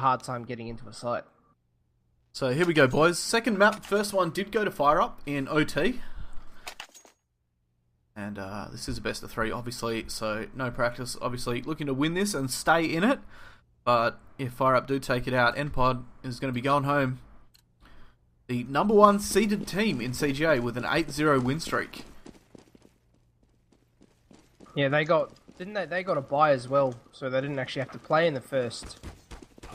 hard time getting into a site. So here we go, boys. Second map. First one did go to FireUp in OT. And this is a best of 3, obviously, so no practice. Obviously, looking to win this and stay in it. But if FireUp do take it out, NPOD is going to be going home. The number 1 seeded team in CGA with an 8-0 win streak. Yeah, they got a bye as well, so they didn't actually have to play in the first.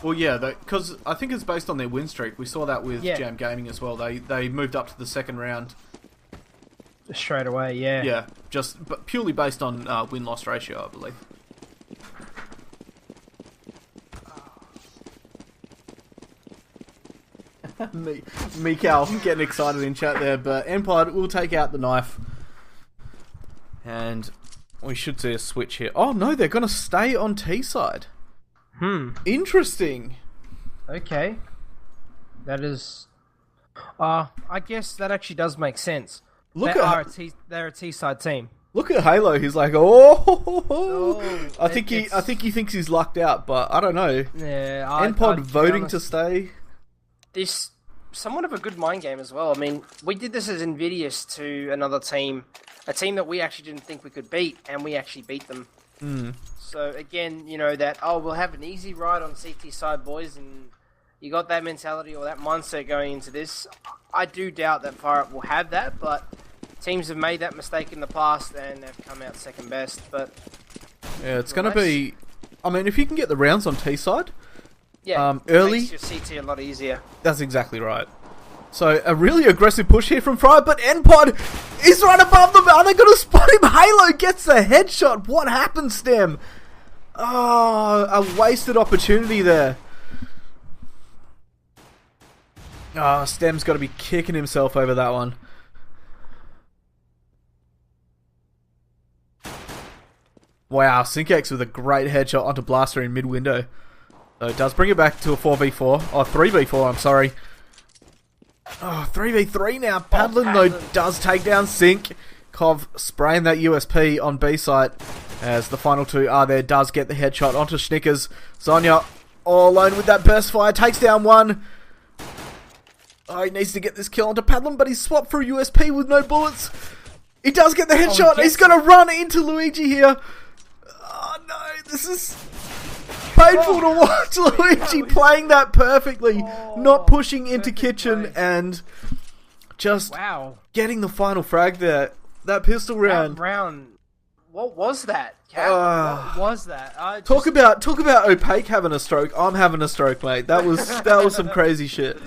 Well, yeah, because I think it's based on their win streak. We saw that with Jam Gaming as well. They moved up to the second round. Straight away, yeah. Yeah, but purely based on win-loss ratio, I believe. Meekow getting excited in chat there, but NPOD will take out the knife. And we should see a switch here. Oh no, they're going to stay on T side. Interesting. Okay. That is... I guess that actually does make sense. They're a T-side team. Look at Halo. He's like, I think he thinks he's lucked out, but I don't know. Yeah, NPOD voting to stay. This somewhat of a good mind game as well. I mean, we did this as invidious to another team, a team that we actually didn't think we could beat, and we actually beat them. So again, you know that we'll have an easy ride on CT side, boys, and you got that mentality or that mindset going into this. I do doubt that FireUp will have that, but teams have made that mistake in the past and they've come out second best. But yeah, it's going to be... I mean, if you can get the rounds on T side, early, it makes your CT a lot easier. That's exactly right. So a really aggressive push here from FireUp, but NPOD is right above them. Are they going to spot him? Halo gets the headshot. What happened, Stem? Oh, a wasted opportunity there. Oh, Stem's got to be kicking himself over that one. Wow, Syncax with a great headshot onto Blaster in mid-window. So it does bring it back to a 4v4. Oh, 3v4, I'm sorry. Oh, 3v3 now. Padlin, though, does take down Sync. Kov spraying that USP on B site as the final two are there. Does get the headshot onto Schnickers. Zonya all alone with that burst fire. Takes down one. Oh, he needs to get this kill onto Padlin, but he's swapped through USP with no bullets. He does get the headshot. He's going to run into Luigi here. Oh, no. This is painful to watch. Luigi playing that perfectly. Not pushing into kitchen and just getting the final frag there. That pistol round. What was that, Cap? What was that? Talk about Opaque having a stroke. I'm having a stroke, mate. That was some crazy shit.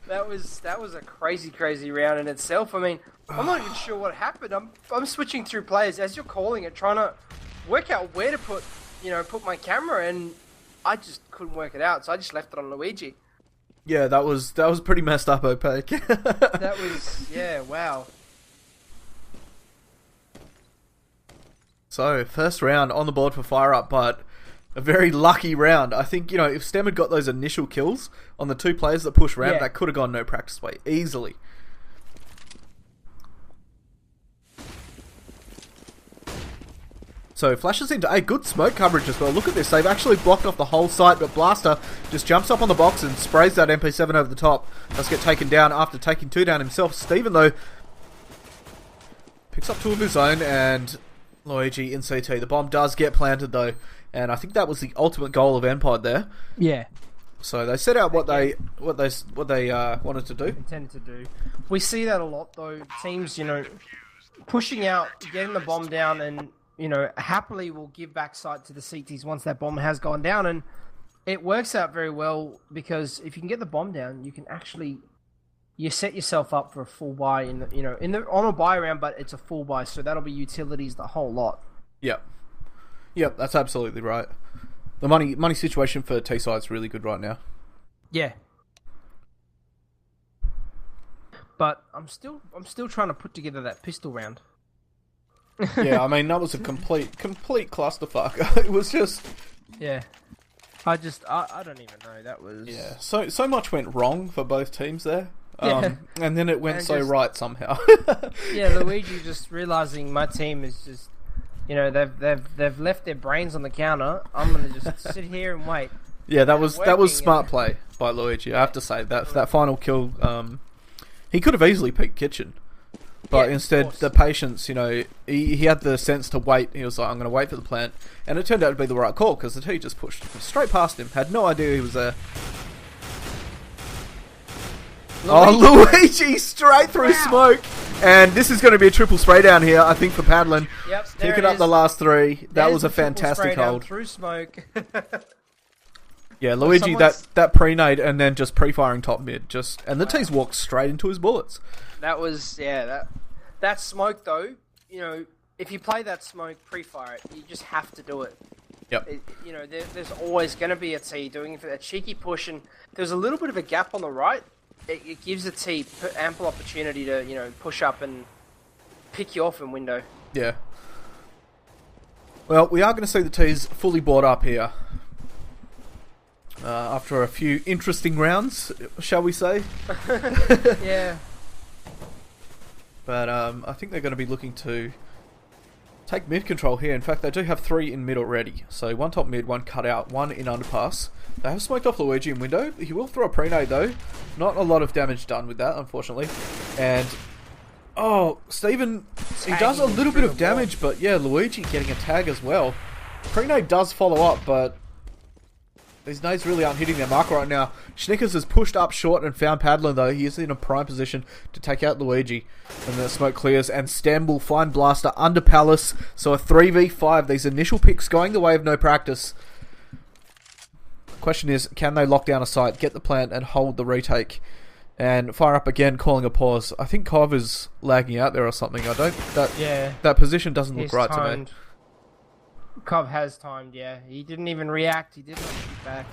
That was a crazy round in itself. I mean, I'm not even sure what happened. I'm switching through players as you're calling it, trying to work out where to put my camera, and I just couldn't work it out. So I just left it on Luigi. Yeah, that was pretty messed up, Opaque. That was wow. So first round on the board for FireUp, but a very lucky round. I think, if Stem had got those initial kills on the two players that pushed ramp, that could have gone no practice way easily. So flashes into A. Good smoke coverage as well. Look at this. They've actually blocked off the whole site, but Blaster just jumps up on the box and sprays that MP7 over the top. Does get taken down after taking 2 down himself. Steven, though, picks up 2 of his own, and Luigi in CT. The bomb does get planted, though. And I think that was the ultimate goal of NPOD there. Yeah. So they set out what they wanted to do. Intended to do. We see that a lot though. Teams, pushing out, getting the bomb down, and happily will give back sight to the CTs once that bomb has gone down, and it works out very well because if you can get the bomb down, you can actually set yourself up for a full buy on a buy round, but it's a full buy, so that'll be utilities the whole lot. Yep, that's absolutely right. The money situation for T-side is really good right now. Yeah. But I'm still trying to put together that pistol round. Yeah, I mean that was a complete clusterfuck. It was just I don't even know. That was so much went wrong for both teams there. And then it went right somehow. Luigi just realizing my team is just they've left their brains on the counter. I'm gonna just sit here and wait. Yeah, that was working, smart play by Luigi. I have to say that final kill. He could have easily picked Kitchen, but instead the patience. You know, he had the sense to wait. He was like, I'm going to wait for the plant, and it turned out to be the right call because the T just pushed straight past him. Had no idea he was there. Luigi straight through smoke. And this is going to be a triple spray down here, I think, for Padlin. Yep, picking up the last three. That was a fantastic hold. Through smoke. Yeah, Luigi, that pre-nade and then just pre-firing top mid. And the T's walked straight into his bullets. That was, that smoke, though, you know, if you play that smoke, pre-fire it, you just have to do it. Yep. You know, there's always going to be a T doing it for that cheeky push, and there's a little bit of a gap on the right. It gives a T ample opportunity to, you know, push up and pick you off in window. Yeah. Well, we are going to see the T's fully bought up here. After a few interesting rounds, shall we say? Yeah. But I think they're going to be looking to take mid control here. In fact, they do have 3 in mid already. So 1 top mid, 1 cut out, 1 in underpass. They have smoked off Luigi in window. He will throw a pre-nade though. Not a lot of damage done with that, unfortunately. And Steven, he does a little bit of damage, but yeah, Luigi getting a tag as well. Pre-nade does follow up, but these nades really aren't hitting their mark right now. Schnickers has pushed up short and found Padlin though. He is in a prime position to take out Luigi. And the smoke clears, and Stam will find Blaster under Palace. So a 3v5. These initial picks going the way of no practice. Question is, can they lock down a site, get the plant, and hold the retake? And FireUp again, calling a pause. I think Kov is lagging out there or something. That position doesn't look right to me. Kov has timed, yeah. He didn't even react. He did not shoot back.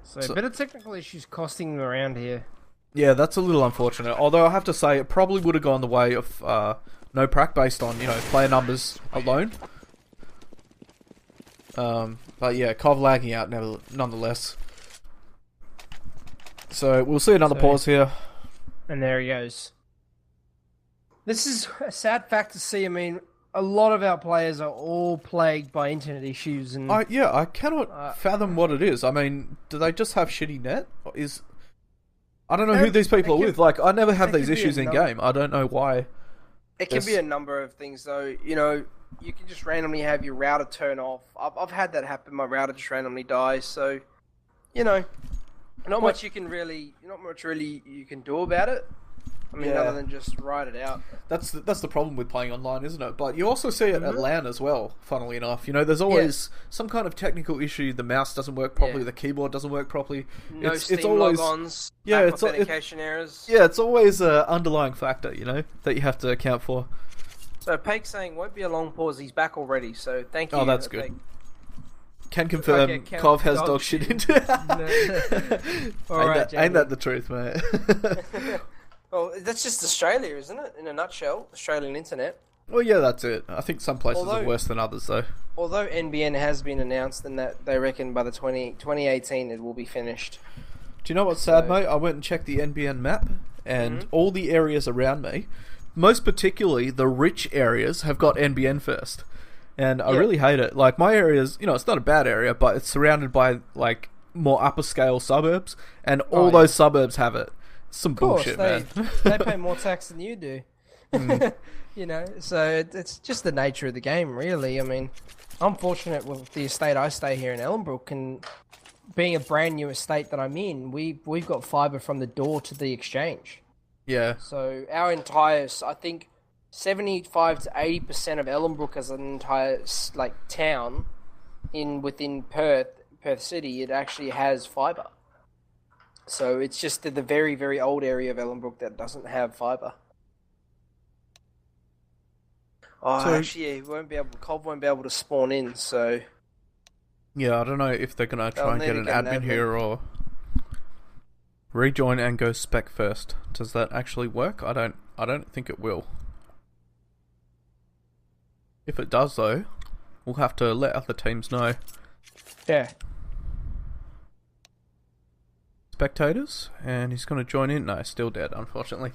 So a bit of technical issues costing him around here. Yeah, that's a little unfortunate. Although I have to say, it probably would have gone the way of no prac based on, you know, player numbers alone. But yeah, Kov lagging out nonetheless. So we'll see another pause here. And there he goes. This is a sad fact to see. I mean, a lot of our players are all plagued by internet issues. And I cannot fathom what it is. I mean, do they just have shitty net? I don't know who these people are with. Like, I never have these issues in game. I don't know why. It can be a number of things, though. You know, you can just randomly have your router turn off. I've had that happen. My router just randomly dies. So, you know, not much you can do about it. I mean, other than just ride it out. That's the problem with playing online, isn't it? But you also see it at LAN as well, funnily enough. You know, there's always some kind of technical issue. The mouse doesn't work properly, the keyboard doesn't work properly. No Steam logons, authentication errors. Yeah, it's always an underlying factor, you know, that you have to account for. So Pake's saying, won't be a long pause, he's back already, so thank you. Oh, that's good. Can confirm, Kov has dog shit into it. Ain't that the truth, mate? Well, that's just Australia, isn't it? In a nutshell, Australian internet. Well, yeah, that's it. I think some places are worse than others, though. Although NBN has been announced and that they reckon by the 2018 it will be finished. Do you know what's sad, mate? I went and checked the NBN map, and all the areas around me, most particularly the rich areas, have got NBN first. And I really hate it. Like, my area's, you know, it's not a bad area, but it's surrounded by, like, more upper scale suburbs, and all those suburbs have it. Some bullshit, man. They pay more tax than you do. You know, so it's just the nature of the game, really. I mean, I'm fortunate with the estate I stay here in Ellenbrook, and being a brand new estate that I'm in, we've got fibre from the door to the exchange. Yeah. So our entire, I think, 75 to 80% of Ellenbrook as an entire town within Perth City, it actually has fibre. So it's just the very, very old area of Ellenbrook that doesn't have fibre. Kov won't be able to spawn in, so... Yeah, I don't know if they're going to try and get an admin here or... Rejoin and go spec first. Does that actually work? I don't think it will. If it does, though, we'll have to let other teams know. Yeah. Spectators, and he's going to join in. No, still dead, unfortunately.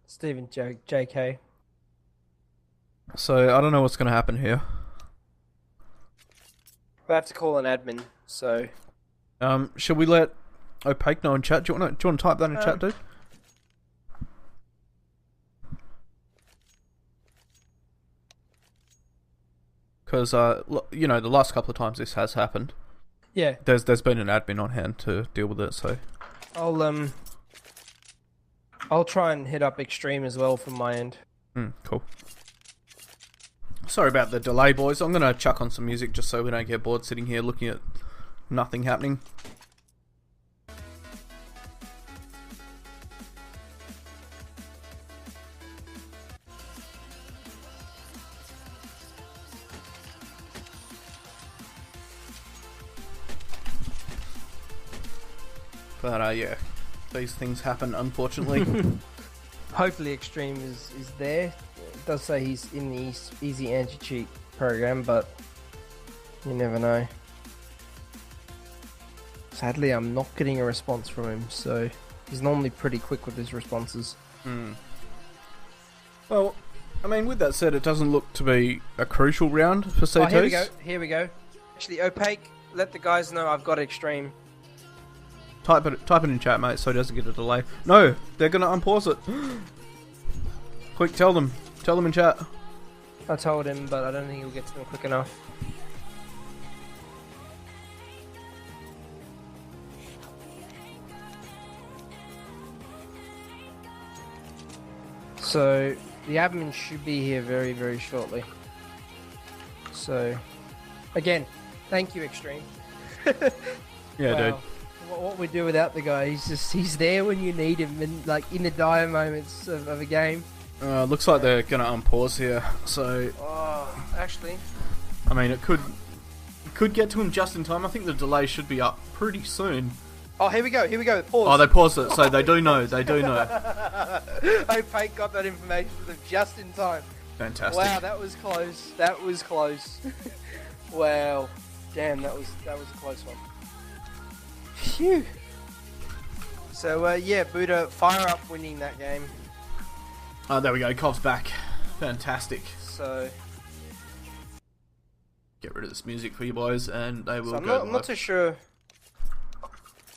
Stephen JK. So I don't know what's going to happen here. I have to call an admin, so... Should we let Opaque know in chat? Do you want to type that in chat, dude? Because, you know, the last couple of times this has happened. Yeah. There's been an admin on hand to deal with it, so... I'll try and hit up Extreme as well from my end. Cool. Sorry about the delay, boys. I'm going to chuck on some music just so we don't get bored sitting here looking at nothing happening. But, yeah, these things happen, unfortunately. Hopefully Extreme is there. It does say he's in the easy anti-cheat program, but you never know. Sadly, I'm not getting a response from him, so he's normally pretty quick with his responses. Well, I mean, with that said, it doesn't look to be a crucial round for C2s. Oh, here we go. Actually, Opaque, let the guys know I've got Extreme. Type it in chat, mate, so it doesn't get a delay. No, they're gonna unpause it. Quick, tell them in chat. I told him, but I don't think he'll get to them quick enough. So, the admin should be here very, very shortly. So, again, thank you, Extreme. Yeah, wow. dude. What we do without the guy, he's there when you need him, and like in the dire moments of a game. Looks like they're gonna unpause here, so... Oh, actually... I mean, it could get to him just in time. I think the delay should be up pretty soon. Oh, here we go, pause. Oh, they paused it, so they do know, Opaque got that information to them just in time. Fantastic. Wow, that was close. Wow. Damn, that was a close one. Phew. So, yeah, Buddha, FireUp winning that game. Oh, there we go. Cov's back. Fantastic. So... Get rid of this music for you boys, and they will so go I'm not too sure.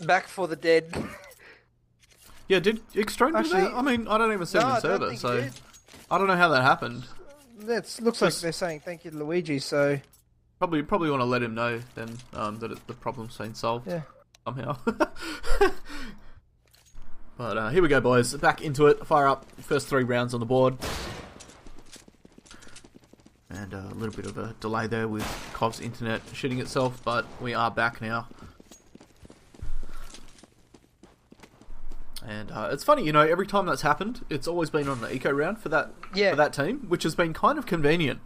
Back for the dead. Yeah, did Extreme do that? I mean, I don't even see him in server, so... I don't know how that happened. That looks like they're saying thank you to Luigi, so... Probably want to let him know, then, that the problem's been solved. Yeah. Somehow. But here we go, boys. Back into it. Fire up. First 3 rounds on the board. And a little bit of a delay there with Cov's internet shitting itself, but we are back now. And it's funny, you know, every time that's happened, it's always been on the eco round for that team, which has been kind of convenient.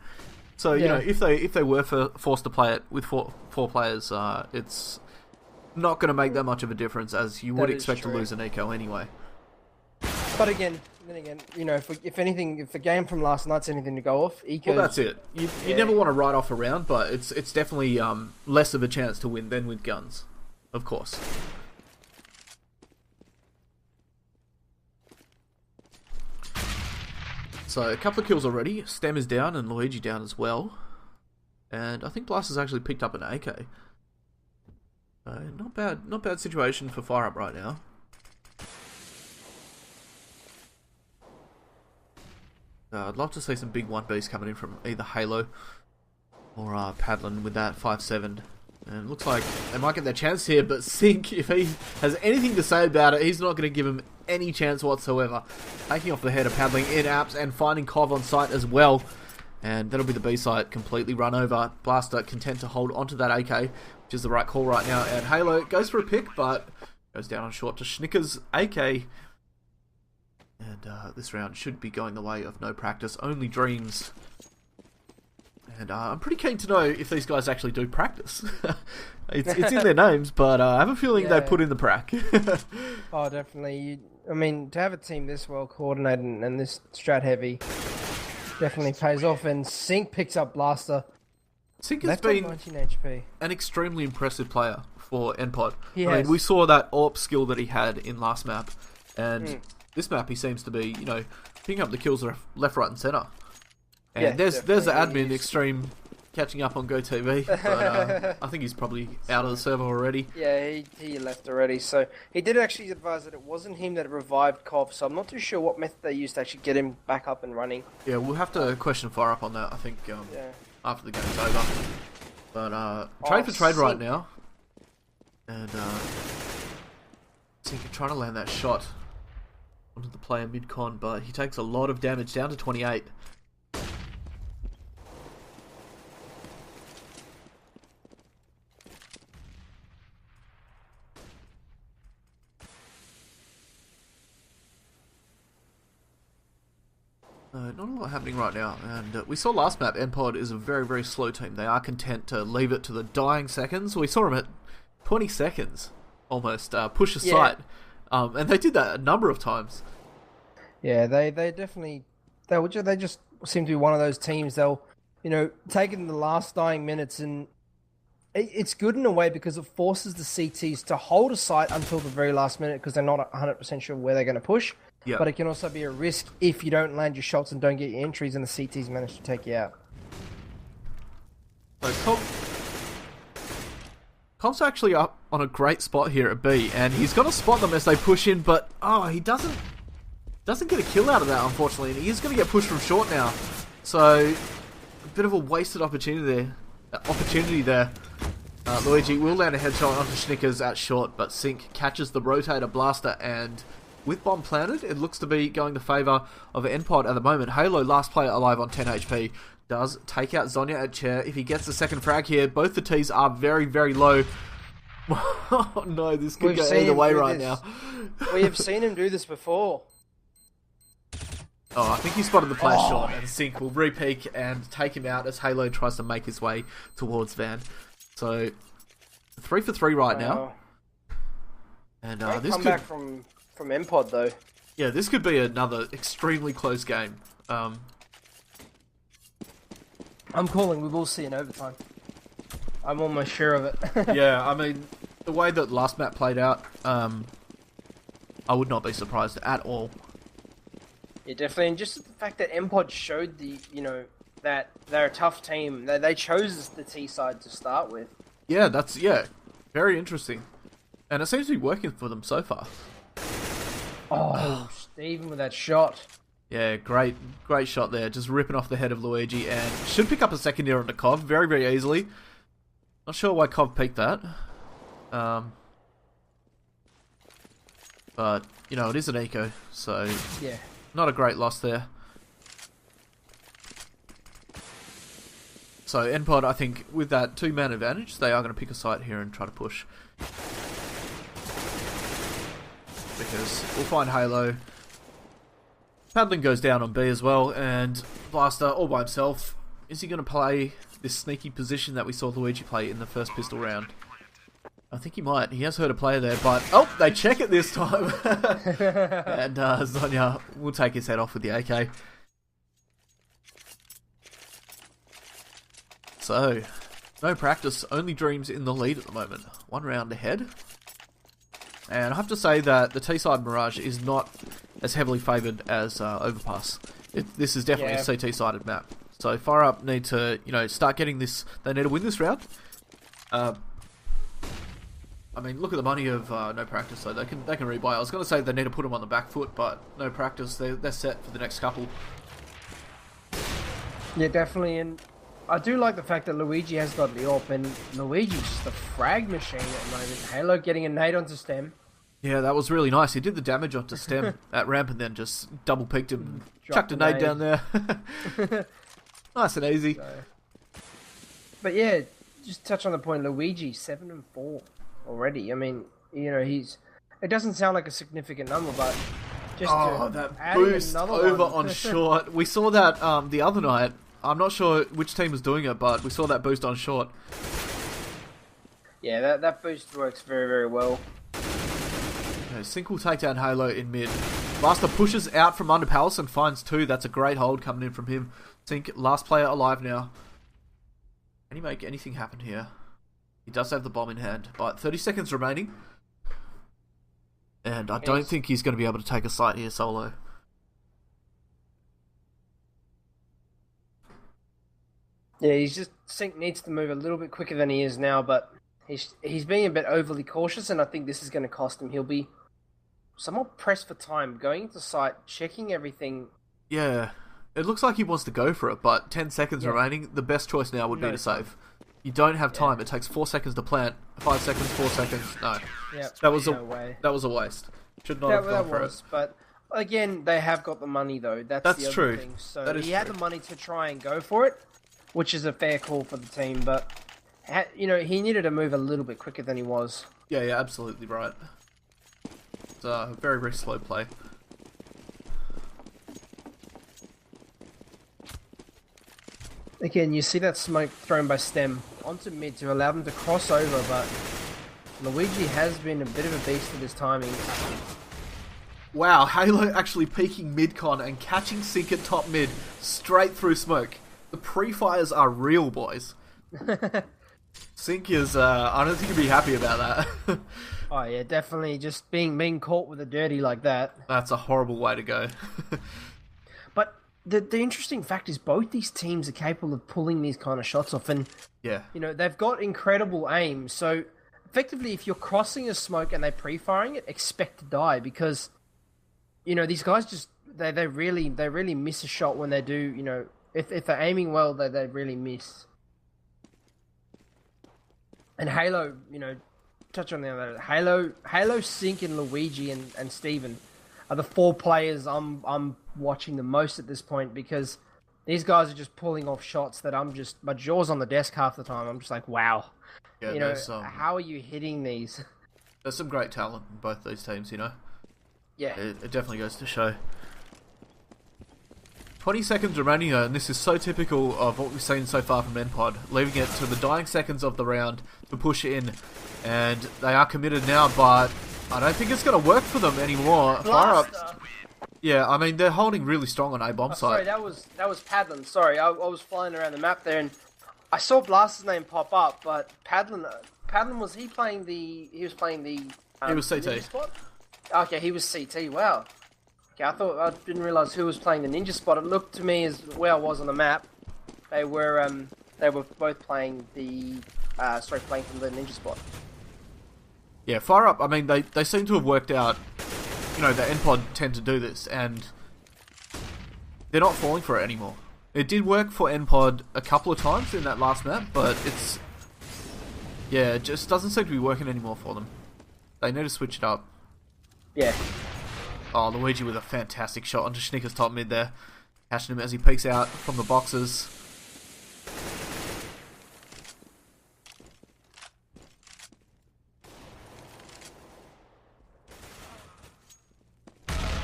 So, you know, if they were forced to play it with four players, it's not going to make that much of a difference, as you would expect to lose an eco anyway. But then again, you know, if the game from last night's anything to go off, eco. Well, that's it. You never want to write off a round, but it's definitely less of a chance to win than with guns, of course. So, a couple of kills already. Stem is down and Luigi down as well. And I think Blast has actually picked up an AK. Not bad situation for FireUp right now. I'd love to see some big 1Bs coming in from either Halo or Padlin with that 5-7. And it looks like they might get their chance here, but Sink, if he has anything to say about it, he's not going to give him any chance whatsoever. Taking off the head of Paddling in apps and finding Cov on site as well. And that'll be the B site completely run over. Blaster content to hold onto that AK, which is the right call right now. And Halo goes for a pick, but goes down on short to Schnicker's AK. And this round should be going the way of no practice, only dreams. And I'm pretty keen to know if these guys actually do practice. It's in their names, but I have a feeling they put in the prac. Oh, definitely. I mean, to have a team this well coordinated and this strat heavy definitely pays off. And Sink picks up Blaster. Sink has been 19 HP. An extremely impressive player for NPOD. I mean, we saw that AWP skill that he had in last map, and this map he seems to be, you know, picking up the kills left, right, and centre. And Yeah, there's the definitely admin is. Extreme catching up on GoTV, but I think he's probably out of the server already. Yeah, he left already. So he did actually advise that it wasn't him that revived Kov. So I'm not too sure what method they used to actually get him back up and running. Yeah, we'll have to question FireUp on that, I think, Yeah. after the game's over. But trade for trade right now. And Sinker trying to land that shot onto the player mid-con, but he takes a lot of damage, down to 28. Not a lot happening right now, and we saw last map, NPOD is a very, very slow team. They are content to leave it to the dying seconds. We saw them at 20 seconds, almost, push a site, and they did that a number of times. Yeah, they definitely they just seem to be one of those teams. They'll take it in the last dying minutes, and it's good in a way because it forces the CTs to hold a site until the very last minute because they're not 100% sure where they're going to push. Yeah. But it can also be a risk if you don't land your shots and don't get your entries and the CTs manage to take you out. So Cobb's actually up on a great spot here at B, and he's going to spot them as they push in, but he doesn't get a kill out of that, unfortunately, and he is going to get pushed from short now. So a bit of a wasted opportunity there. Luigi will land a headshot onto Schnickers at short, but Sync catches the rotator blaster, and with bomb planted, it looks to be going to favour of NPOD at the moment. Halo, last player alive on 10 HP, does take out Zonya at chair. If he gets the second frag here, both the Ts are very, very low. Oh no, this could go either way right now. We have seen him do this before. I think he spotted the player short, and Sync will re-peek and take him out as Halo tries to make his way towards Van. So, 3 for 3 right now. And this come back from NPOD though. Yeah, this could be another extremely close game. I'm calling. We will see in overtime. I'm almost sure of it. Yeah, I mean, the way that last map played out, I would not be surprised at all. Yeah, definitely, and just the fact that NPOD showed that they're a tough team. They chose the T side to start with. Yeah, that's very interesting, and it seems to be working for them so far. Steven with that shot. Yeah, great shot there, just ripping off the head of Luigi, and should pick up a secondary onto Kov very, very easily. Not sure why Kov peeked that, but it is an eco, so yeah. Not a great loss there. So NPOD, I think, with that 2-man advantage, they are going to pick a site here and try to push. Because we'll find Halo. Paddling goes down on B as well, and Blaster all by himself. Is he going to play this sneaky position that we saw Luigi play in the first pistol round? I think he might. He has heard a player there, but they check it this time. And Zonya will take his head off with the AK. So, no practice, only dreams in the lead at the moment. 1 round ahead. And I have to say that the T-side Mirage is not as heavily favoured as Overpass. This is definitely a CT-sided map. So FireUp need to, start getting this. They need to win this round. I mean, look at the money of no practice, so they can rebuy. I was going to say they need to put them on the back foot, but no practice. They're set for the next couple. Yeah, definitely, and I do like the fact that Luigi has got the AWP, and Luigi's just a frag machine at the moment. Halo getting a nade onto Stem. Yeah, that was really nice. He did the damage onto Stem at ramp and then just double peeked him, chucked a nade down there. Nice and easy. But yeah, just touch on the point. Luigi 7 and 4 already. I mean, it doesn't sound like a significant number, but just that boost over on short. We saw that the other night. I'm not sure which team was doing it, but we saw that boost on short. Yeah, that boost works very, very well. Okay, Sync will take down Halo in mid. Blaster pushes out from under Palace and finds 2. That's a great hold coming in from him. Sync, last player alive now. Can he make anything happen here? He does have the bomb in hand, but 30 seconds remaining. And I don't think he's going to be able to take a site here solo. Yeah, Sink needs to move a little bit quicker than he is now, but he's being a bit overly cautious, and I think this is going to cost him. He'll be somewhat pressed for time, going into site, checking everything. Yeah, it looks like he wants to go for it, but 10 seconds remaining. The best choice now would be to save. You don't have time. It takes 4 seconds to plant. 5 seconds, 4 seconds. No. Yeah. That was a waste. Should not have gone for it. But again, they have got the money though. That's the other true. thing. So he had the money to try and go for it, which is a fair call for the team. But he needed to move a little bit quicker than he was. Yeah, absolutely right. It's a very, very slow play. Again, you see that smoke thrown by Stem onto mid to allow them to cross over, but Luigi has been a bit of a beast with his timing. Wow, Halo actually peeking mid-con and catching Sink at top mid straight through smoke. The pre-fires are real, boys. Sink is, I don't think he'd be happy about that. Oh yeah, definitely. Just being caught with a dirty like that. That's a horrible way to go. But the interesting fact is both these teams are capable of pulling these kind of shots off, and they've got incredible aim. So effectively, if you're crossing a smoke and they're pre-firing it, expect to die, because these guys just they really miss a shot when they do. If they're aiming well, they really miss. And Halo, touch on the other. Halo, Sink, and Luigi and Steven are the 4 players I'm watching the most at this point, because these guys are just pulling off shots that my jaw's on the desk half the time. I'm just like, wow. Yeah, how are you hitting these? There's some great talent in both these teams, Yeah. It definitely goes to show. 20 seconds remaining though, and this is so typical of what we've seen so far from NPOD, leaving it to the dying seconds of the round to push in, and they are committed now, but I don't think it's going to work for them anymore. FireUp, yeah, I mean, they're holding really strong on A-bomb site. Sorry, that was Padlin. Sorry, I was flying around the map there, and I saw Blaster's name pop up, but Padlin was he playing the... He was playing the... he was CT. Ninja spot? Okay, he was CT, wow. Okay, I didn't realise who was playing the ninja spot. It looked to me as where I was on the map. They were both playing playing from the ninja spot. Yeah, FireUp, I mean, they seem to have worked out, the NPOD tend to do this, and they're not falling for it anymore. It did work for NPOD a couple of times in that last map, but it just doesn't seem to be working anymore for them. They need to switch it up. Yeah. Oh, Luigi with a fantastic shot onto Schnicker's top mid there. Catching him as he peeks out from the boxes.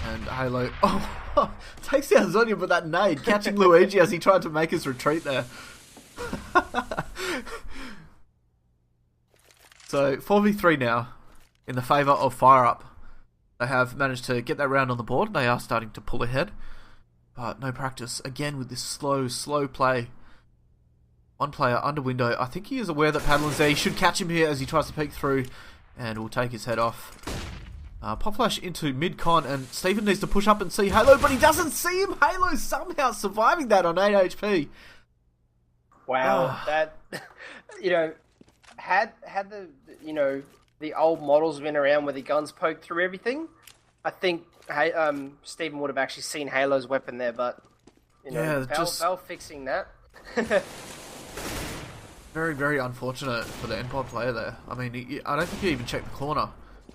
And Halo... Oh, takes down Zonya with that nade, catching Luigi as he tried to make his retreat there. So, 4v3 now, in the favour of FireUp. They have managed to get that round on the board. They are starting to pull ahead. But no practice. Again with this slow play. One player under window. I think he is aware that Padlin's there. He should catch him here as he tries to peek through. And will take his head off. Pop flash into mid-con. And Steven needs to push up and see Halo. But he doesn't see him. Halo somehow surviving that on 8 HP. Wow. That, had the old models been around where the guns poked through everything, I think Steven would have actually seen Halo's weapon there, but Val fixing that. Very, very unfortunate for the NPOD player there. I mean, I don't think he even checked the corner.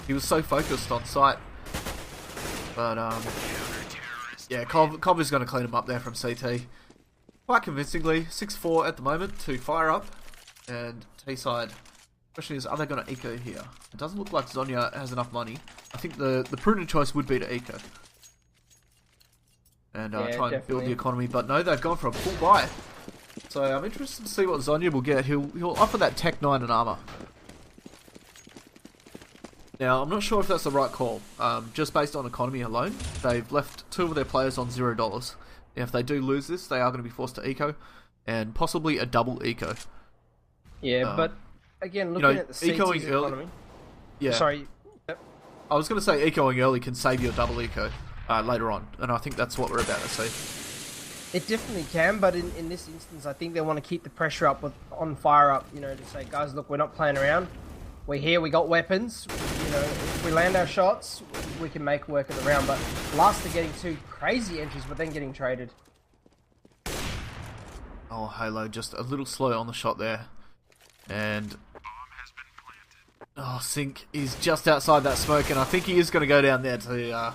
He was so focused on sight. But, yeah, Cov is going to clean him up there from CT. Quite convincingly, 6-4 at the moment to FireUp. And T-side... Question is, are they going to eco here? It doesn't look like Zonya has enough money. I think the prudent choice would be to eco. And try and build the economy. But no, they've gone for a full buy. So I'm interested to see what Zonya will get. He'll offer that Tech 9 and armor. Now, I'm not sure if that's the right call. Just based on economy alone, they've left 2 of their players on $0. Now, if they do lose this, they are going to be forced to eco. And possibly a double eco. Yeah, but... Again, looking at the CT's economy... Yeah. Sorry. Yep. I was going to say ecoing early can save you a double eco later on. And I think that's what we're about to see. It definitely can, but in this instance, I think they want to keep the pressure up on FireUp. You know, to say, guys, look, we're not playing around. We're here. We got weapons. You know, if we land our shots, we can make work of the round. But Blast are getting 2 crazy entries, but then getting traded. Oh, Halo just a little slow on the shot there, and Sync is just outside that smoke, and I think he is going to go down there to.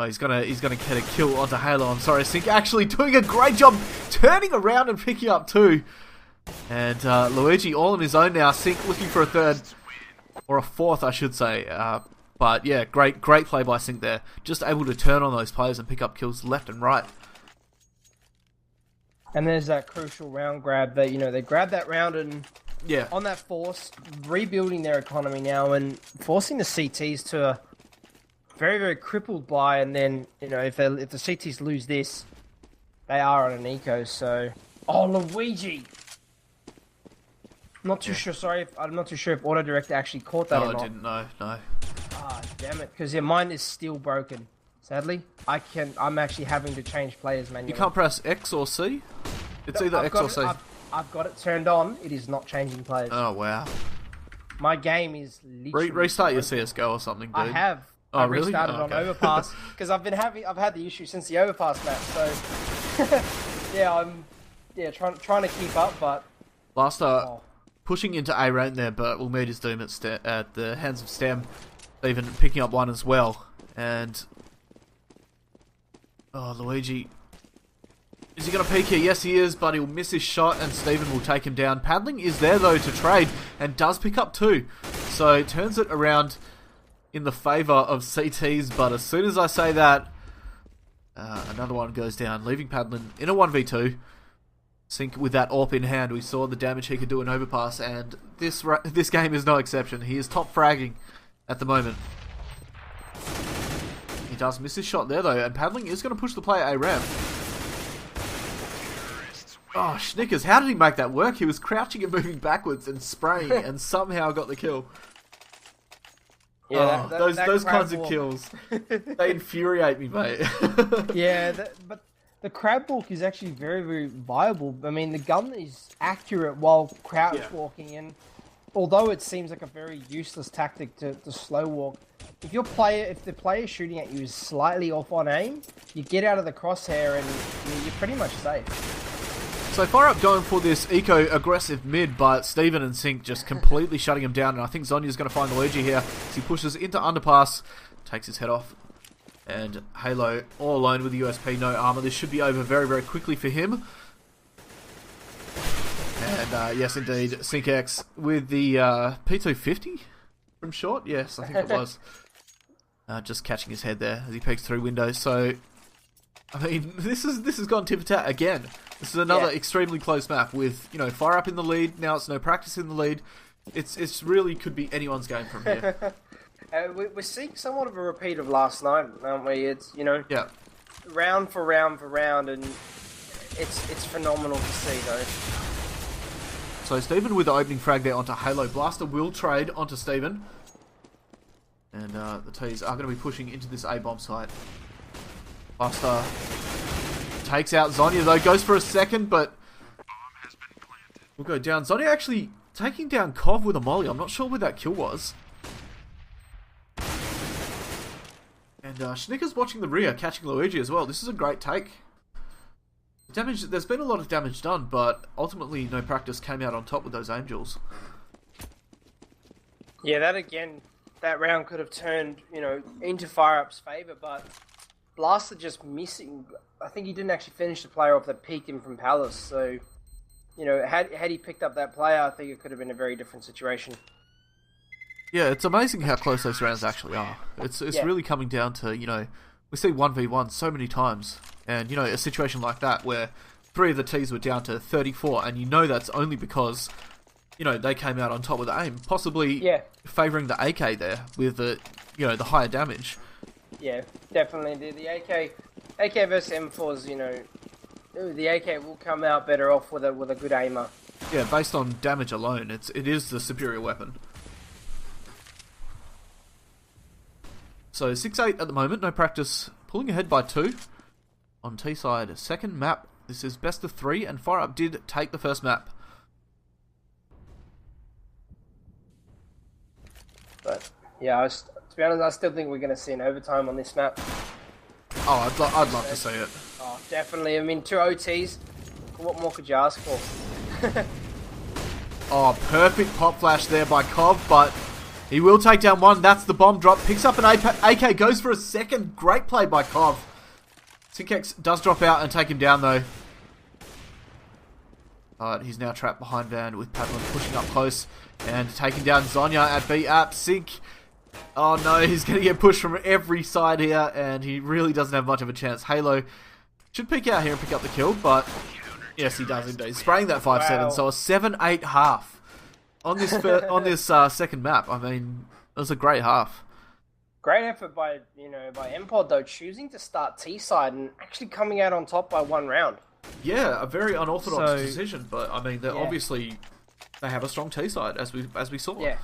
He's gonna get a kill onto Halo. I'm sorry, Sync actually doing a great job turning around and picking up 2. And Luigi all on his own now. Sync looking for a 3rd, or a 4th, I should say. But yeah, great play by Sync there. Just able to turn on those players and pick up kills left and right. And there's that crucial round grab that, you know, they grab that round and on that force, rebuilding their economy now and forcing the CTs to a very, very crippled buy, and then, you know, if the CTs lose this, they are on an eco, so... Oh, Luigi! I'm not too sure, sorry, I'm not too sure if Auto Director actually caught that or not. I didn't know, no. Ah, damn it, because mine is still broken. Sadly, I'm actually having to change players manually. You can't press X or C? It's either X or C. I've got it turned on, it is not changing players. Oh, wow. My game is literally... Restart your CSGO or something, dude. I have. I restarted on Overpass because I've had the issue since the Overpass match. So yeah, I'm trying to keep up, but Blaster pushing into A rank there, but will meet his doom at the hands of Stem, even picking up 1 as well. And Luigi, is he gonna peek here? Yes, he is, but he'll miss his shot, and Steven will take him down. Paddling is there though to trade and does pick up 2, so turns it around in the favour of CTs, but as soon as I say that, another one goes down, leaving Padlin in a 1v2. Sync with that AWP in hand. We saw the damage he could do in Overpass, and this game is no exception. He is top fragging at the moment. He does miss his shot there though, and Paddling is going to push the play A ramp. Oh, Schnickers, how did he make that work? He was crouching and moving backwards and spraying and somehow got the kill. Yeah, those kinds of kills, they infuriate me, mate. Yeah, but the crab walk is actually very, very viable. I mean, the gun is accurate while crouch walking, and although it seems like a very useless tactic to slow walk, if the player shooting at you is slightly off on aim, you get out of the crosshair and you're pretty much safe. So FireUp going for this eco-aggressive mid, but Steven and Sync just completely shutting him down, and I think Zonya's going to find Luigi here as he pushes into underpass, takes his head off, and Halo all alone with the USP, no armor. This should be over very, very quickly for him. And yes, indeed, SyncX with the P250 from short. Yes, I think it was. Just catching his head there as he peeks through windows. So, I mean, this has gone tit for tat again. This is another extremely close map with, you know, FireUp in the lead. Now it's no practice in the lead. It's really could be anyone's game from here. We're seeing somewhat of a repeat of last night, aren't we? It's, you know, round for round, and it's phenomenal to see though. So Steven with the opening frag there onto Halo. Blaster will trade onto Steven. And the T's are going to be pushing into this A-bomb site. Blaster takes out Zonya though, goes for a second, but will go down. Zonya actually taking down Kov with a molly. I'm not sure where that kill was. And Schnicker's watching the rear, catching Luigi as well. This is a great take. Damage. There's been a lot of damage done, but ultimately no practice came out on top with those angels. Yeah, that round could have turned, you know, into FireUp's favour, but Blaster just missing. I think he didn't actually finish the player off that peeked him from Palace. So, you know, had he picked up that player, I think it could have been a very different situation. Yeah, it's amazing how close those rounds actually are. It's really coming down to, you know, we see 1v1 so many times, and, you know, a situation like that where 3 of the T's were down to 34, and you know that's only because, you know, they came out on top with the aim, possibly favouring the AK there with the, you know, the higher damage. Yeah, definitely. The AK versus M4s, you know, the AK will come out better off with a good aimer. Yeah, based on damage alone, it is the superior weapon. So 6-8 at the moment, no practice, pulling ahead by 2. on T-side. Second map. This is best of 3, and FireUp did take the first map. But yeah, to be honest, I still think we're going to see an overtime on this map. Oh, I'd love to see it. Oh, definitely. I mean, 2 OTs. What more could you ask for? Oh, perfect pop flash there by Cov, but he will take down one. That's the bomb drop. Picks up an AK, goes for a second. Great play by Cov. Sinkex does drop out and take him down, though. But he's now trapped behind Van with Padlin pushing up close and taking down Zonya at B app. Sink. Oh no, he's going to get pushed from every side here, and he really doesn't have much of a chance. Halo should peek out here and pick up the kill, but yes, he does indeed. Spraying that 5-7, wow. So a 7-8 half on this second map. I mean, it was a great half. Great effort by NPOD though, choosing to start T side and actually coming out on top by 1 round. Yeah, a very unorthodox decision, but I mean, obviously they have a strong T side as we saw. Yeah.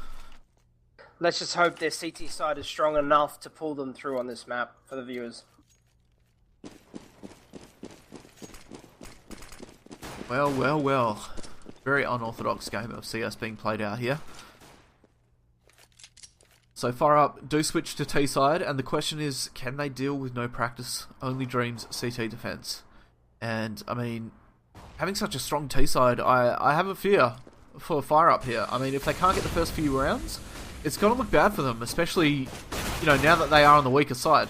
Let's just hope their CT side is strong enough to pull them through on this map for the viewers. Well, well, well. Very unorthodox game of CS being played out here. So FireUp do switch to T side, and the question is, can they deal with no practice, only dreams CT defense? And I mean, having such a strong T side, I have a fear for FireUp here. I mean, if they can't get the first few rounds, it's going to look bad for them, especially now that they are on the weaker side.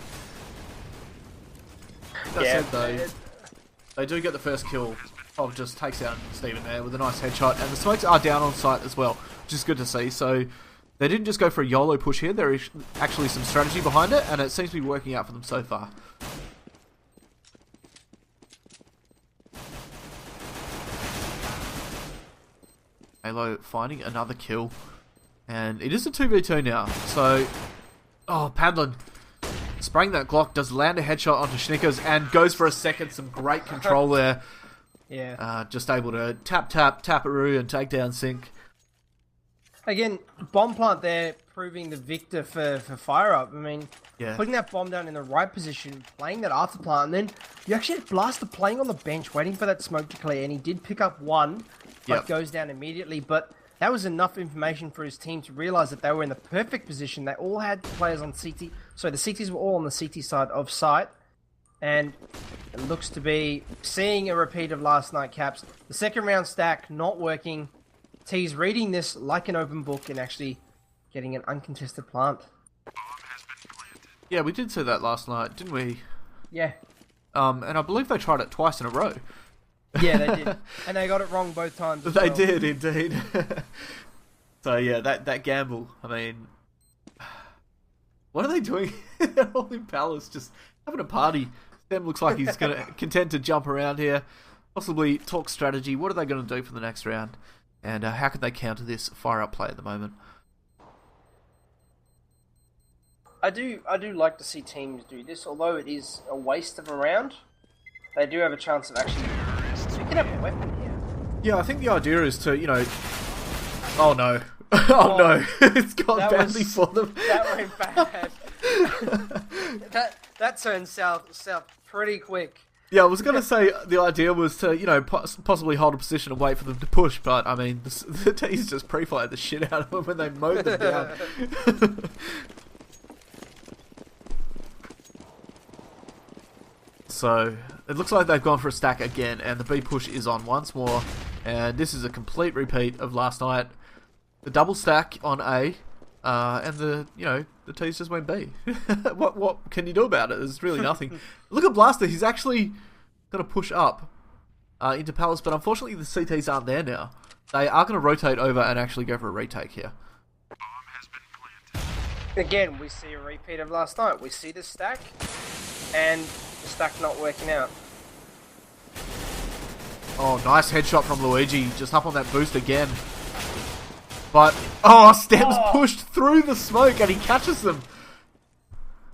That said, though, they do get the first kill. Of just takes out Steven there with a nice headshot, and the smokes are down on site as well, which is good to see. So they didn't just go for a YOLO push here. There is actually some strategy behind it, and it seems to be working out for them so far. Halo finding another kill, and it is a 2v2 now. So, Padlin spraying that Glock, does land a headshot onto Schnickers and goes for a second. Some great control there. Yeah. Just able to tap-a-roo and take down Sink. Again, bomb plant there, proving the victor for FireUp. I mean, putting that bomb down in the right position, playing that after plant, and then you actually had Blaster playing on the bench, waiting for that smoke to clear, and he did pick up one, but goes down immediately. But that was enough information for his team to realize that they were in the perfect position. They all had players on CT. So the CTs were all on the CT side of site. And it looks to be seeing a repeat of last night, Caps. The second round stack not working. T's reading this like an open book and actually getting an uncontested plant. Yeah, we did see that last night, didn't we? Yeah. And I believe they tried it twice in a row. Yeah, they did. And they got it wrong both times. They did, indeed. So yeah, that gamble, I mean, what are they doing? They're all in Palace, just having a party. Sam looks like he's content to jump around here, possibly talk strategy. What are they going to do for the next round? And how can they counter this FireUp play at the moment? I do like to see teams do this, although it is a waste of a round. They do have a chance of actually picking up a weapon here. Yeah, I think the idea is to, oh no. Oh no, it's gone badly for them. That went bad. that turned south pretty quick. Yeah, I was going to say the idea was to, possibly hold a position and wait for them to push, but I mean, the T's just pre-fired the shit out of them when they mowed them down. So, it looks like they've gone for a stack again, and the B push is on once more, and this is a complete repeat of last night. The double stack on A, and the T's just went B. What can you do about it? There's really nothing. Look at Blaster, he's actually going to push up into Palace, but unfortunately the CTs aren't there now. They are going to rotate over and actually go for a retake here. Again, we see a repeat of last night. We see the stack, and the stack not working out. Oh, nice headshot from Luigi, just up on that boost again. But, Stem's pushed through the smoke and he catches them.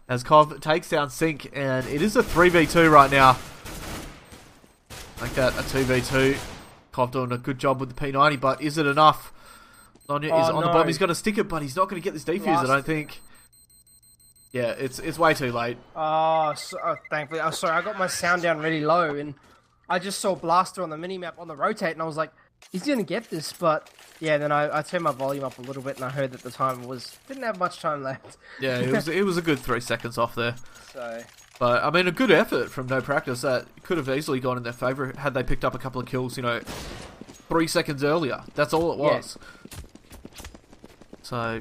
As Cov takes down Sink, and it is a 3v2 right now. Like that, a 2v2. Cov doing a good job with the P90, but is it enough? Sonya is on the bomb, he's going to stick it, but he's not going to get this defuse, I don't think. Yeah, it's way too late. Thankfully. Oh, sorry, I got my sound down really low, and I just saw Blaster on the minimap on the rotate, and I was like, he's going to get this, but... Yeah, then I turned my volume up a little bit, and I heard that the time didn't have much time left. Yeah, it was a good 3 seconds off there. So... But, I mean, a good effort from No Practice. That could have easily gone in their favour had they picked up a couple of kills, 3 seconds earlier. That's all it was. Yeah. So,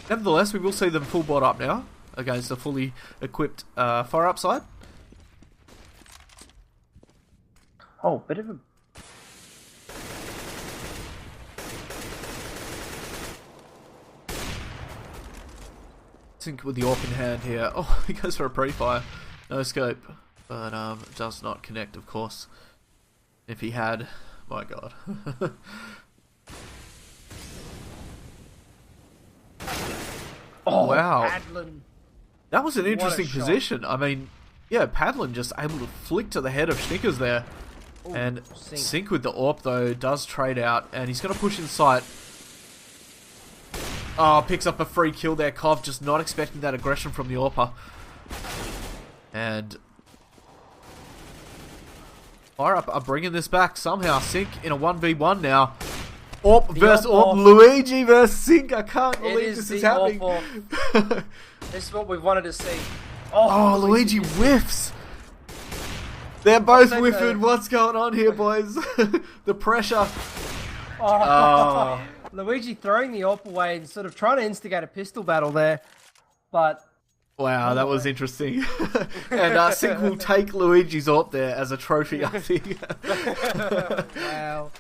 nevertheless, we will see them full bot up now against a fully equipped FireUp side. Oh, bit of a... Sync with the AWP in hand here. Oh, he goes for a pre-fire. No scope. But does not connect, of course. If he had... My god. Oh, wow. Padlin. That was an interesting position. I mean, yeah, Padlin just able to flick to the head of Schnickers there. Ooh, and Sync with the AWP, though, does trade out. And he's going to push in sight. Oh, picks up a free kill there. Kov just not expecting that aggression from the AWPer. And FireUp are bringing this back somehow. Sync in a 1v1 now. AWP versus AWP. Luigi versus Sync. I can't believe this is happening. This is what we've wanted to see. Oh, Luigi whiffs. They're both whiffing. What's going on here, boys? The pressure. Oh. Luigi throwing the AWP away and sort of trying to instigate a pistol battle there. But... Wow, that was interesting. And Sync will take Luigi's AWP there as a trophy, I think. Wow.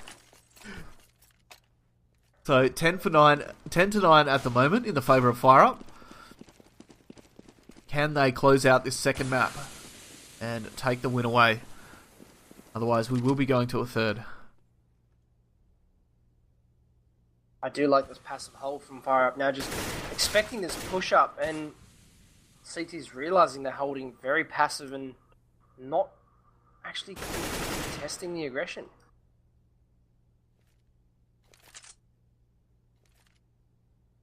So 10 to 9 at the moment in the favour of FireUp. Can they close out this second map and take the win away? Otherwise, we will be going to a third. I do like this passive hold from FireUp now, just expecting this push up, and CT's realising they're holding very passive and not actually testing the aggression.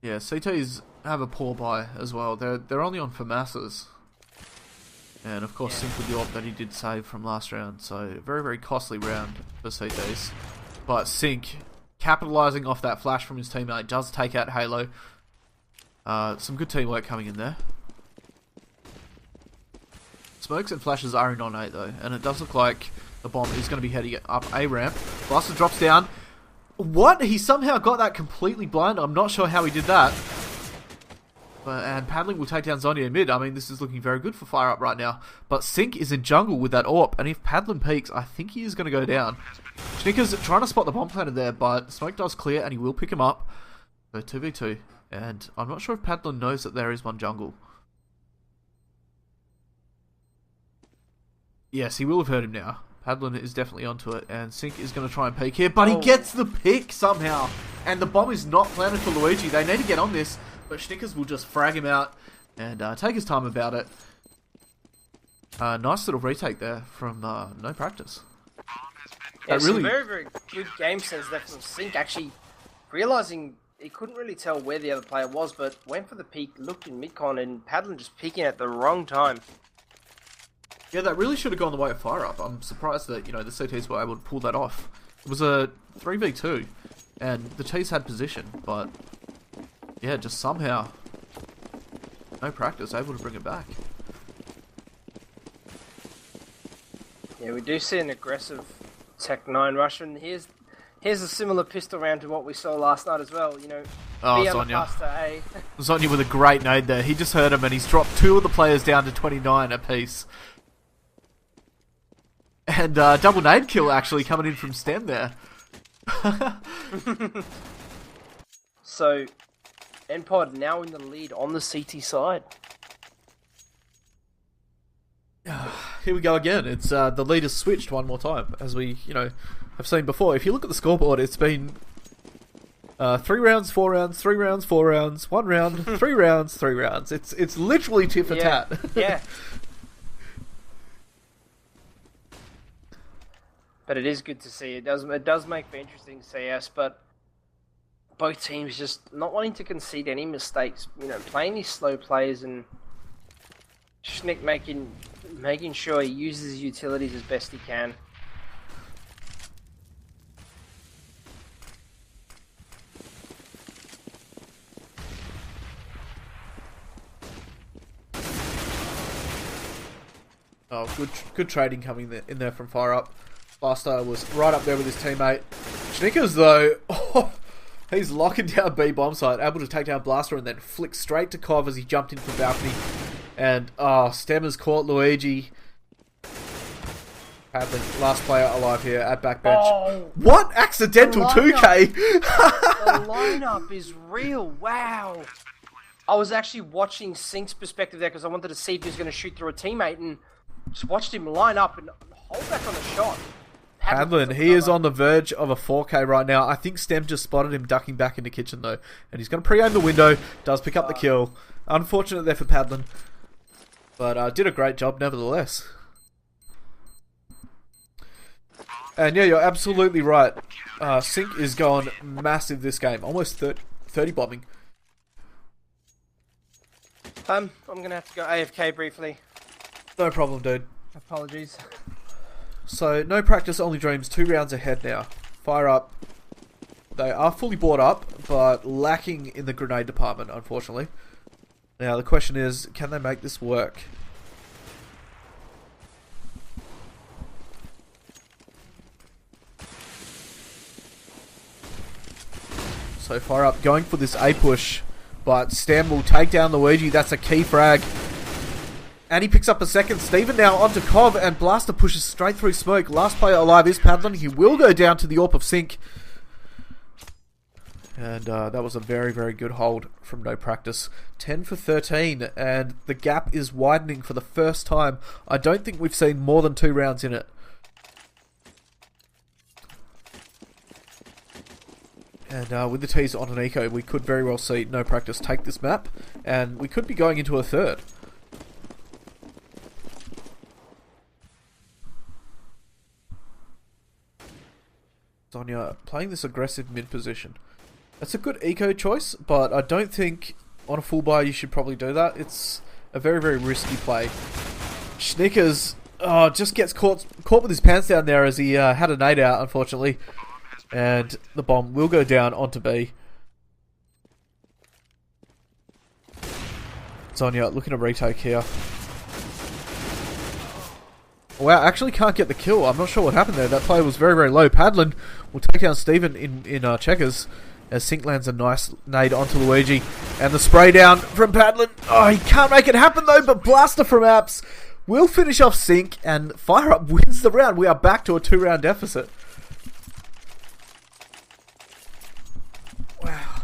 Yeah, CT's have a poor buy as well. They're only on for masses. And of course, Sync with the AWP that he did save from last round, so very, very costly round for CT's. But Sync, capitalising off that flash from his teammate, does take out Halo. Some good teamwork coming in there. Smokes and flashes are in on 8 though, and it does look like the bomb is going to be heading up A ramp. Blaster drops down. What? He somehow got that completely blind. I'm not sure how he did that. And Paddling will take down Zonya mid. I mean, this is looking very good for FireUp right now. But Sync is in jungle with that AWP, and if Paddling peeks, I think he is going to go down. Schnicker's trying to spot the bomb planted there, but Smoke does clear, and he will pick him up. So 2v2. And I'm not sure if Paddling knows that there is one jungle. Yes, he will have heard him now. Padlin is definitely onto it, and Sync is going to try and peek here, but he gets the pick somehow. And the bomb is not planted for Luigi. They need to get on this, but Schnickers will just frag him out and take his time about it. Nice little retake there from No Practice. Yeah, some very, very good game sense there from Sync, actually realising he couldn't really tell where the other player was, but went for the peek, looked in mid-con, and Padlin just peeking at the wrong time. Yeah, that really should have gone the way of FireUp. I'm surprised that, the CTs were able to pull that off. It was a 3v2, and the T's had position, but yeah, just somehow, No Practice able to bring it back. Yeah, we do see an aggressive Tech 9 rush, and here's a similar pistol round to what we saw last night as well, Oh, Zonya. Zonya with a great nade there. He just heard him, and he's dropped 2 of the players down to 29 apiece. And double nade kill actually coming in from Stem there. So, NPOD now in the lead on the CT side. Here we go again. It's the lead has switched one more time, as we have seen before. If you look at the scoreboard, it's been 3 rounds, 4 rounds, 3 rounds, 4 rounds, 1 round, 3 rounds, 3 rounds. It's literally tit for tat. Yeah. But it is good to see. It does make for interesting CS, but both teams just not wanting to concede any mistakes. Playing these slow plays and Schnick making sure he uses his utilities as best he can. Oh, good trading coming in there from FireUp. Blaster was right up there with his teammate. Schnickers, though, he's locking down B bomb site, able to take down Blaster and then flick straight to Cov as he jumped in from balcony. And, Stemmer's caught Luigi. Padlin, last player alive here at backbench. Oh, what? Accidental 2K? The lineup is real. Wow. I was actually watching Sync's perspective there because I wanted to see if he was going to shoot through a teammate and just watched him line up and hold back on the shot. Padlin, he is on the verge of a 4K right now. I think Stem just spotted him ducking back into kitchen though. And he's going to pre-aim the window. Does pick up the kill. Unfortunate there for Padlin. But did a great job nevertheless. And yeah, you're absolutely right. Sync is going massive this game. Almost 30 bombing. I'm going to have to go AFK briefly. No problem, dude. Apologies. So, no practice, only dreams. 2 rounds ahead now. FireUp. They are fully bought up, but lacking in the grenade department, unfortunately. Now, the question is, can they make this work? So, FireUp going for this A push, but Stem will take down Luigi. That's a key frag. And he picks up a second. Steven now onto Cov, and Blaster pushes straight through smoke. Last player alive is Padlin. He will go down to the AWP of Sync. And that was a very, very good hold from no practice. 10 for 13, and the gap is widening for the first time. I don't think we've seen more than 2 rounds in it. And with the T's on an eco, we could very well see no practice take this map, and we could be going into a third. Sonya playing this aggressive mid position. That's a good eco choice, but I don't think on a full buy you should probably do that. It's a very, very risky play. Schnickers just gets caught with his pants down there as he had a nade out, unfortunately. And the bomb will go down onto B. Sonya looking to retake here. Wow, actually can't get the kill. I'm not sure what happened there. That play was very, very low. Padlin will take down Steven in checkers as Sync lands a nice nade onto Luigi. And the spray down from Padlin. Oh, he can't make it happen though, but Blaster from Apps will finish off Sync, and FireUp wins the round. We are back to a 2-round deficit. Wow.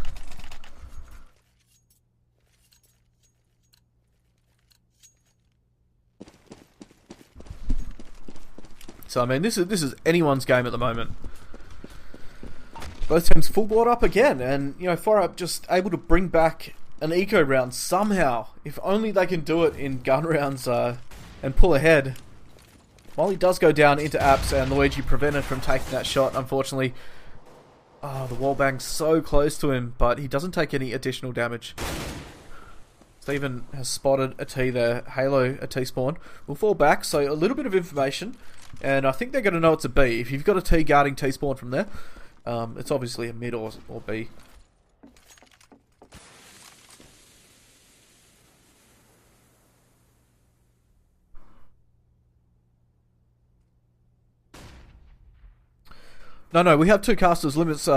So, I mean, this is anyone's game at the moment. Both teams full board up again, and, you know, FireUp just able to bring back an eco round somehow. If only they can do it in gun rounds and pull ahead. Molly does go down into Apps, and Luigi prevented from taking that shot, unfortunately. Oh, the wallbang's so close to him, but he doesn't take any additional damage. Steven has spotted a T there. Halo, a T spawn. Will fall back, so a little bit of information. And I think they're going to know it's a B. If you've got a T guarding T spawn from there, it's obviously a mid or B. No, we have 2 casters. Limits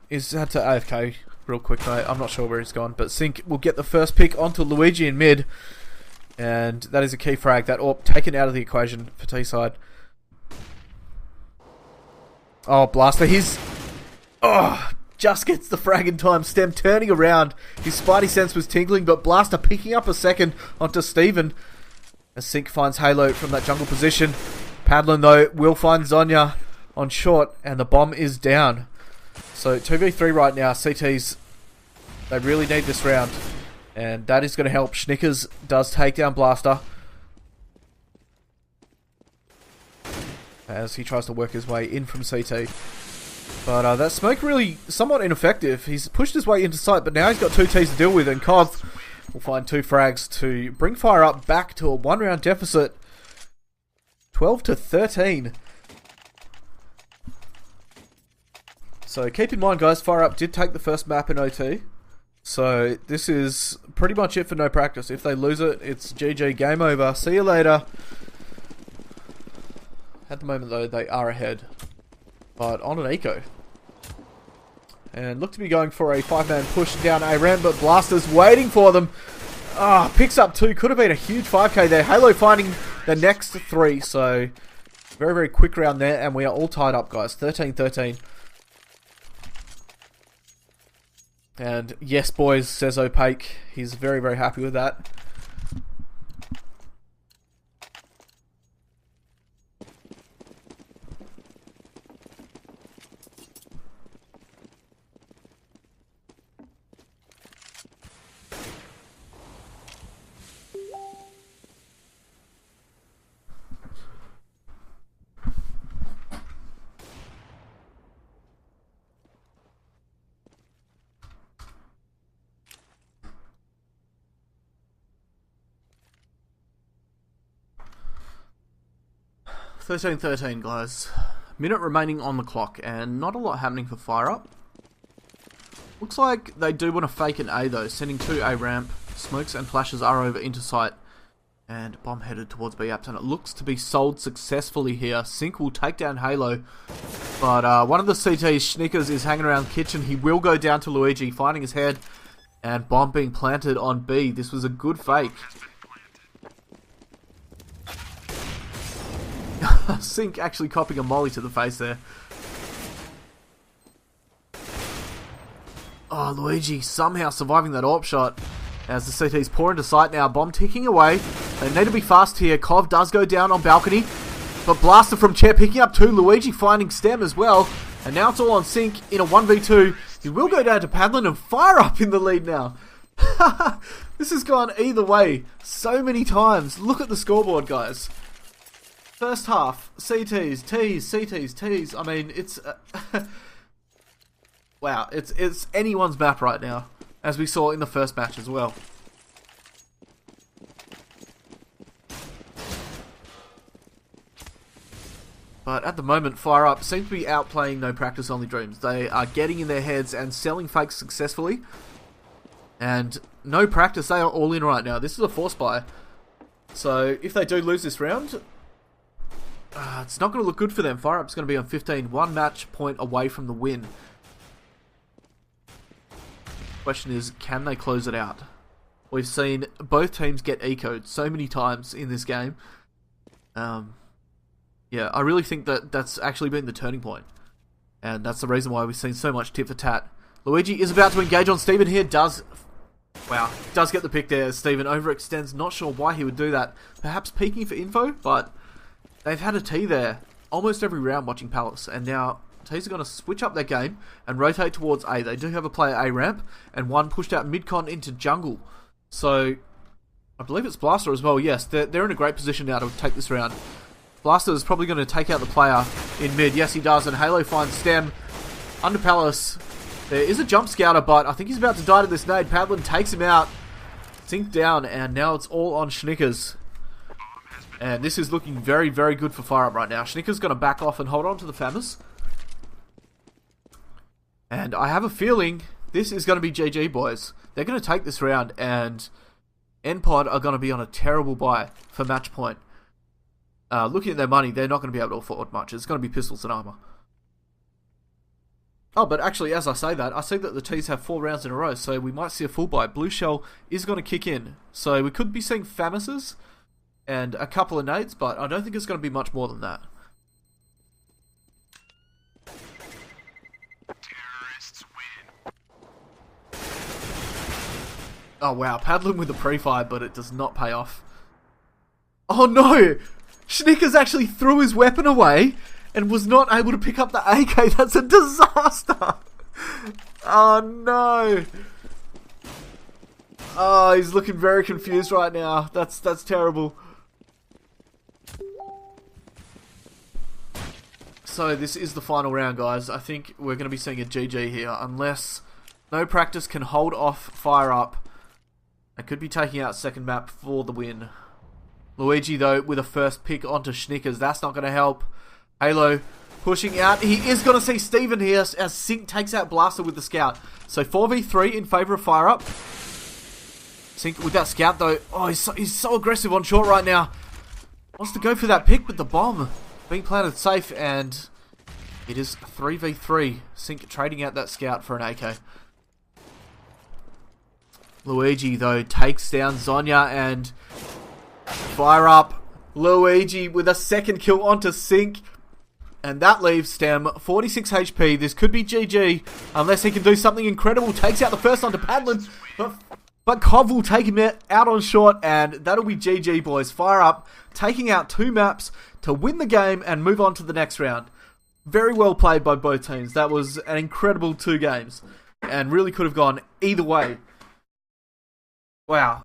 is had to AFK real quick, mate. I'm not sure where he's gone, but Sync will get the first pick onto Luigi in mid. And that is a key frag. That AWP taken out of the equation for T-side. Oh, Blaster, just gets the frag in time. Stem turning around. His spidey sense was tingling, but Blaster picking up a second onto Steven. As Sync finds Halo from that jungle position. Padlin, though, will find Zonya on short, and the bomb is down. So, 2v3 right now. CTs, they really need this round. And that is going to help. Schnickers does take down Blaster. As he tries to work his way in from CT. But that smoke really somewhat ineffective. He's pushed his way into sight, but now he's got 2 Ts to deal with, and Koth will find 2 frags to bring FireUp back to a 1-round deficit. 12-13. So keep in mind, guys, FireUp did take the first map in OT. So this is pretty much it for no practice. If they lose it, it's GG, game over. See you later. At the moment, though, they are ahead. But on an eco. And look to be going for a 5-man push down A ramp, but Blaster's waiting for them. Ah, picks up 2. Could have been a huge 5k there. Halo finding the next 3. So very, very quick round there. And we are all tied up, guys. 13-13. And yes, boys, says Opaque. He's very, very happy with that. (13-13), guys. Minute remaining on the clock, and not a lot happening for FireUp. Looks like they do want to fake an A though, sending 2 A ramp. Smokes and flashes are over into sight, and bomb headed towards B apps, and it looks to be sold successfully here. Sync will take down Halo, but one of the CT's, Schnickers, is hanging around kitchen. He will go down to Luigi, finding his head, and bomb being planted on B. This was a good fake. Sync actually copying a molly to the face there. Oh, Luigi somehow surviving that AWP shot as the CTs pour into sight now. Bomb ticking away. They need to be fast here. Kov does go down on balcony, but Blaster from Chair picking up 2. Luigi finding Stem as well. And now it's all on Sync in a 1v2. He will go down to Padlin, and FireUp in the lead now. This has gone either way so many times. Look at the scoreboard, guys. First half, CTs, Ts, CTs, Ts. I mean, it's... wow, it's anyone's map right now, as we saw in the first match as well. But at the moment, FireUp seem to be outplaying No Practice Only Dreams. They are getting in their heads and selling fakes successfully. And No Practice, they are all in right now. This is a force buy. So if they do lose this round... it's not going to look good for them. FireUp's going to be on 15, 1 match point away from the win. Question is, can they close it out? We've seen both teams get eco'd so many times in this game. Yeah, I really think that that's actually been the turning point. And that's the reason why we've seen so much tit for tat. Luigi is about to engage on Steven here. Does get the pick there. Steven overextends. Not sure why he would do that. Perhaps peeking for info, but... they've had a T there almost every round watching Palace, and now T's are going to switch up their game and rotate towards A. They do have a player A ramp, and one pushed out mid-con into jungle. So, I believe it's Blaster as well. Yes, they're in a great position now to take this round. Blaster is probably going to take out the player in mid. Yes, he does, and Halo finds Stem under Palace. There is a jump scouter, but I think he's about to die to this nade. Padlin takes him out, Sync down, and now it's all on Schnickers. And this is looking very, very good for FireUp right now. Schnicker's going to back off and hold on to the Famous. And I have a feeling this is going to be GG, boys. They're going to take this round, and NPOD are going to be on a terrible buy for match point. Looking at their money, they're not going to be able to afford much. It's going to be pistols and armor. Oh, but actually, as I say that, I see that the T's have 4 rounds in a row, so we might see a full buy. Blue Shell is going to kick in. So we could be seeing Famouses and a couple of nades, but I don't think it's going to be much more than that. Terrorists win. Oh wow, Padlin with the pre-fire, but it does not pay off. Oh no! Schnickers actually threw his weapon away and was not able to pick up the AK. That's a disaster! Oh no! Oh, he's looking very confused right now. That's terrible. So this is the final round, guys. I think we're going to be seeing a GG here, unless No Practice can hold off FireUp I could be taking out second map for the win. Luigi, though, with a first pick onto Schnickers. That's not going to help. Halo pushing out. He is going to see Steven here as Sink takes out Blaster with the Scout. So 4v3 in favour of FireUp. Sink with that Scout, though. Oh, he's so aggressive on short right now. Wants to go for that pick with the bomb. Being planted safe, and it is 3v3. Sink trading out that Scout for an AK. Luigi, though, takes down Zonya, and FireUp. Luigi with a second kill onto Sink. And that leaves Stem 46 HP. This could be GG unless he can do something incredible. Takes out the first onto Padlin. But Cov will take him out on short, and that'll be GG, boys. FireUp taking out 2 maps to win the game and move on to the next round. Very well played by both teams. That was an incredible 2 games and really could have gone either way. Wow.